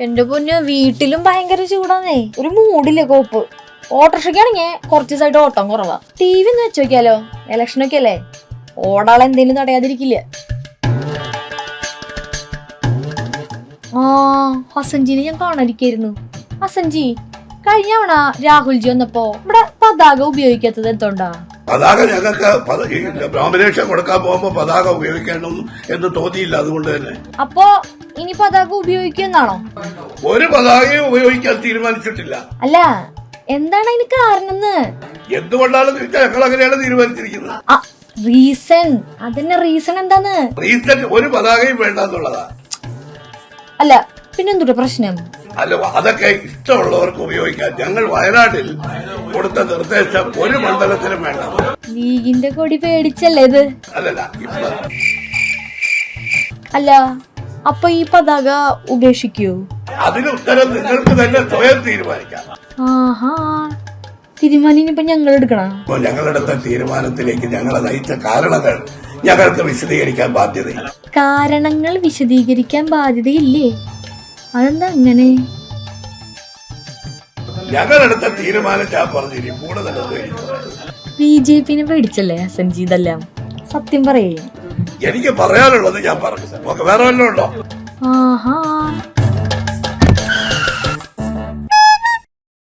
എന്റെ പൊന്ന് വീട്ടിലും ഭയങ്കര ചൂടാന്നേ. ഒരു മൂടില്ല കോപ്പ്. ഓട്ടോറിക്ഷയ്ക്കാണെങ്കിൽ കുറച്ച് ദിവസമായിട്ട് ഓട്ടം കുറവാ. ടി വി ഒന്ന് വെച്ച് നോക്കിയാലോ? ഇലക്ഷനൊക്കെ അല്ലേ, ഓടാളെന്തേലും തടയാതിരിക്കില്ല. ഹസൻജിനെ ഞാൻ കാണാതിരിക്കായിരുന്നു. ഹസൻജി, കഴിഞ്ഞ തവണ രാഹുൽജി വന്നപ്പോ ഇവിടെ പതാക ഉപയോഗിക്കാത്തത് എന്തുകൊണ്ടാ? പതാക ഞങ്ങൾക്ക് നോമിനേഷൻ കൊടുക്കാൻ പോകുമ്പോ പതാക ഉപയോഗിക്കണം എന്ന് തോന്നിയില്ല, അതുകൊണ്ട് തന്നെ. അപ്പോ ഇനി പതാക ഉപയോഗിക്കുന്നാണോ? ഒരു പതാകയും ഉപയോഗിക്കാൻ തീരുമാനിച്ചിട്ടില്ല. അല്ല, എന്താണ് അതിന് കാരണം? എന്തുകൊണ്ടാണെന്ന് ചോദിച്ചാൽ ഞങ്ങൾ അങ്ങനെയാണ് തീരുമാനിച്ചിരിക്കുന്നത്. റീസൺ, അതിന്റെ റീസൺ എന്താന്ന്? റീസൺ ഒരു പതാകയും വേണ്ടെന്നുള്ളതാ. അല്ല പിന്നെന്തുട്ടാ പ്രശ്നം? അല്ല, അതൊക്കെ ഇഷ്ടമുള്ളവർക്ക് ഉപയോഗിക്കാം. ഞങ്ങൾ വയനാട്ടിൽ കൊടുത്ത നിർദ്ദേശം ഒരു മണ്ഡലത്തിലും വേണ്ട. ലീഗിന്റെ കൊടി പേടിച്ചല്ലേ ഇത്? അല്ലല്ല. അല്ല, അപ്പൊ ഈ പതാക ഉപേക്ഷിക്കൂ? അതിന് ഉത്തരം നിങ്ങൾക്ക് തന്നെ സ്വയം തീരുമാനിക്കാം. തീരുമാനം ഇപ്പൊ ഞങ്ങൾ എടുക്കണം. ഞങ്ങളെടുത്ത തീരുമാനത്തിലേക്ക് ഞങ്ങളെ നയിച്ച കാരണങ്ങൾ ഞങ്ങൾക്ക് വിശദീകരിക്കാൻ ബാധ്യതയില്ല. കാരണങ്ങൾ വിശദീകരിക്കാൻ ബാധ്യതയില്ലേ? അതെന്താ അങ്ങനെ? ഞങ്ങളെടുത്ത തീരുമാനം ഞാൻ പറഞ്ഞിരിക്കും. കൂടുതൽ BJP പേടിച്ചല്ലേ ഹസൻജി ഇതെല്ലാം? സത്യം പറയേ. എനിക്ക് പറയാനുള്ളത് ഞാൻ പറഞ്ഞു. വേറെ വല്ലതും ഉണ്ടോ?